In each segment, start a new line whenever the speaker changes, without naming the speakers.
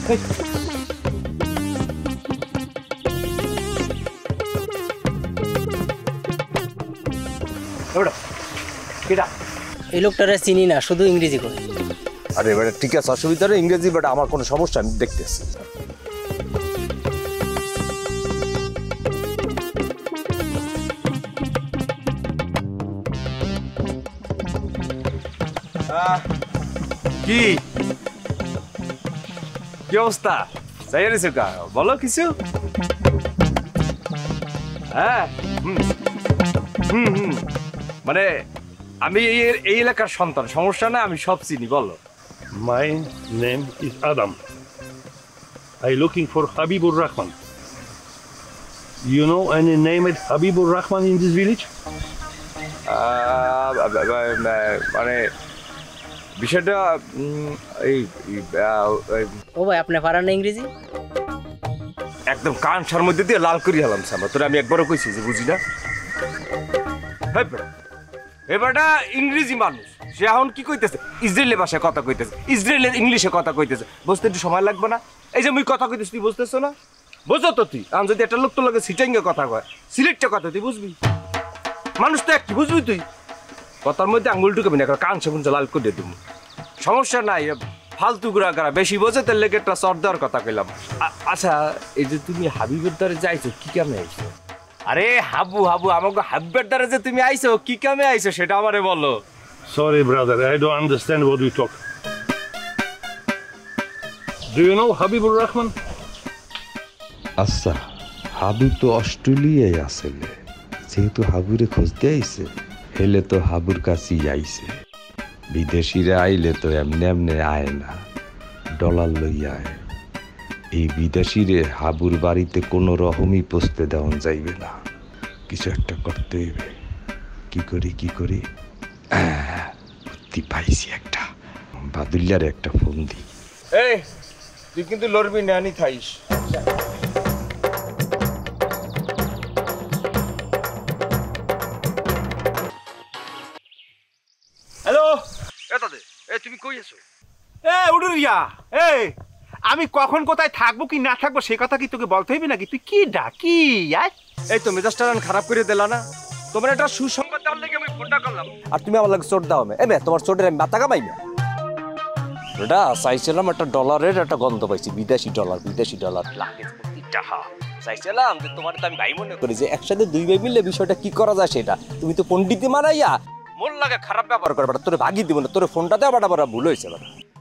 এই লোকটারে চিনি না, শুধু ইংরেজি কয়।
আরে বেটা ঠিক আছে, অসুবিধা নেই, ইংরেজি বেটা আমার কোনো সমস্যা আমি দেখতেছি। কি কি অবস্থা? যাইয়ারিছো কা বলো কিছু। হ্যাঁ মানে আমি এই এলাকার সন্তান, সমস্যা না, আমি সব চিনি, বলো।
My name is Adam. I looking for Habibur Rahman. You know any named Habibur Rahman in this village?
মানে বিষয়টা
ও ভাই, আপনি পারেন না ইংরেজি?
একদম কানসার মধ্যে দিয়ে লাল করি হলাম সামা, তোরা আমি একবারও কইছি যে বুঝি না। এবারটা ইংরেজি মানুষ, সে এখন কি কইতেছে, ইসরায়েলের ভাষায় কথা কইতেছে, ইসরায়েলের ইংলিশে কথা কইতেছে, বুঝতে একটু সময় লাগবে না? এই যে মুই কথা কইতেছি, তুই বুঝতেছো না? বুঝো তো তুই, এখন যদি একটা লোক তোর লগে সিটাঙ্গে কথা কয়, সিলেক্টটা কথা তুই বুঝবি? মানুষ তো একই, বুঝবি তুই? কথার মধ্যে আঙুল ঢুকাবি না, কানসা কুঞ্চা লাল করে দেবো, সমস্যা নাই। ফালতু গুড়া করা বেশি বোঝে, তার লেগে একটা সর দেওয়ার কথা কইলাম। আচ্ছা, এই যে তুমি হাবিবের দ্বারে যাইছো, কি কামে আইছো? আরে হাবু হাবু, আমাকে হাবিবের দ্বারে যে তুমি আইছো, কি কামে আইছো সেটা আমারে বলো।
Sorry, brother, I don't understand what we talk. Do you know Habibur Rahman?
আচ্ছা, হাবু তো অস্ট্রেলিয়ায় আসলে, যেহেতু হাবুরে খুঁজতে আইছে, হেলে তো হাবুর কাছেই আইছে। বিদেশিরা আইলে তো এমনি এমনি আয় না, ডলার লইয়া আয়। এই বিদেশিরে হাবুর বাড়িতে কোনো রকমই পৌঁছতে দেওয়া যাইবে না, কিছু একটা করতে হইবে। কি করি বুদ্ধি পাইছি একটা, বাদুল্যার একটা ফোন দি।
এই তুই কিন্তু লড়বি না, আনি থাইস। হ্যালো, এটাতে তুমি কই আছো?
উডুরিয়া, আমি কখন কোথায় থাকবো কি না থাকবো সে কথা কি তোকে বলতে হইবে নাকি? তুই কি ডাকি?
এই তো মেজাজটা খারাপ করে দিলা না, তোমার একটা সুসংবাদ দেওয়ার লেগে আমি ফোনটা করলাম, আর তুমি আমার লাগে চোট দাও। তোমার চোটের আমি মাথা কামাই না। ওটা চাইছিলাম একটা ডলারের একটা গন্ধ পাইছি, বিদেশি ডলার লাগে চাইছিলাম যে তোমার তো আমি ভাই মনে করি যে একসাথে দুই ভাই মিললে বিষয়টা কি করা যায় সেটা। তুমি তো পণ্ডিতি মারাইয়া মন লাগে খারাপ ব্যাপার করবে, তোর ভাগি দিব না, তোর ফোনটা দেওয়া বাটা ভুল হয়েছে।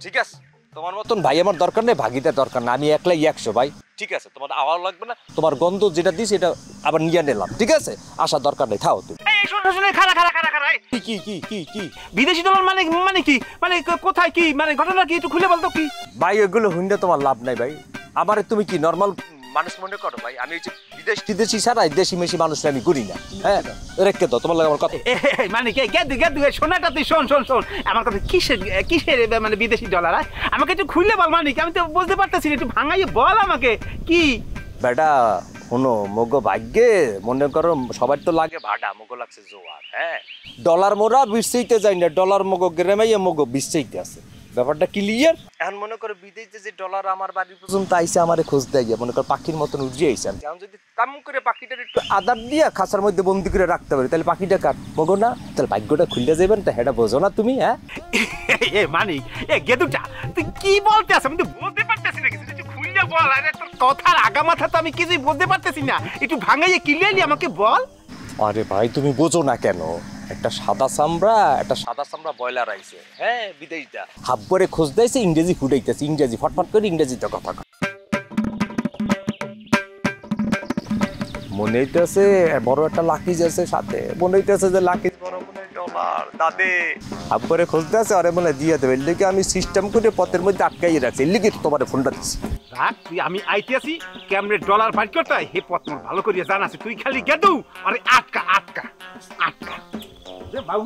ঠিক আছে, তোমার মতন ভাই আমার দরকার নেই, ভাগিদার দরকার না, আমি একলাই 100 ভাই। ঠিক আছে, তোমার আওয়াজ লাগবে না, তোমার গন্ধ যেটা দিস এটা আবার নিয়ে নিলাম। ঠিক আছে, আসার দরকার নেই, থাও তুমি। কি
বিদেশি ডলার মানে কি, মানে কোথায়, কি মানে ঘটনা কি, একটু খুলে বলতো কি?
ভাই এগুলো হুন্ডে তোমার লাভ নাই ভাই, আমারে তুমি কি নর্মাল মানুষ মনে করো ভাই? আমি বিদেশি ছাড়াই দেশি মেশি মানুষ আমি করি না। হ্যাঁ, রেখে দাও, তোমার লাগে আমার কথা।
মানে গেদু শোনাটা তুই শোন আমার কথা। কিসের মানে বিদেশি ডলার? আমাকে একটু খুলে বল, মানে কি আমি তো বুঝতে পারতেছি, একটু ভাঙাইয়ে বল আমাকে কি।
বেটা শোনো, মগো ভাগ্যে মনে করো সবার তো লাগে ভাড়া, মগো লাগছে জোয়ার। হ্যাঁ, ডলার মোরা বিশাইতে যাই না, ডলার মগো গ্রামাইয়া মগো বিশাইতে আছে, ব্যাপারটা ক্লিয়ার। এখন মনে করো বিদেশে যে ডলার আমার বাড়ি পর্যন্ত আইসে, আমারে খোঁজ দেয়, মনে করো পাখির মতন উড়িয়ে আইসে। এখন যদি কাম করে পাখিটার একটু আদার দিয়া খাঁচার মধ্যে বন্দি করে রাখতে পারি, তাহলে পাখিটা কাট মগো না, তাহলে ভাগ্যটা খুলে যাবেন, তা হেটা বোঝো না তুমি? হ্যাঁ
মানিক, গেদুটা তুই কি বলতে আস? আমি তো বলতে পারতেছি না কিছু, একটু খুলে বল। আরে তোর কথার আগা মাথা তো আমি কিছুই বলতে পারতেছি না, একটু ভাঙাইয়ে ক্লিয়ারলি আমাকে বল।
আরে ভাই তুমি বোঝো না কেন? একটা সাদা চামড়া বয়লার আইছে, হ্যাঁ বিদেশটা হাব্বরে খোঁজ দিয়েছে, ইংরেজি ফুটাইতেছে, ইংরেজি ফটফট করে ইংরেজিতে কথা কয়। মনে হইতেছে বড় একটা লাকিজ আছে সাথে, মনে হইতেছে যে লাকিজ বড় মনে ডলার দাদে হাব্বরে খোঁজ দিয়েছে, আরে বলে দিয়ে দেবে। এর লিগে আমি সিস্টেম করে পথের মধ্যে আটকাই রাখছি, এর লিগে তোমার ফোনটা দিচ্ছি।
তুই আমি আইতে আসি কেমনে ডলার ফাইট করতে হয়, হে পথ মোর ভালো করিয়া জানা আছে, তুই খালি গেদু আরে আটকা। বাবু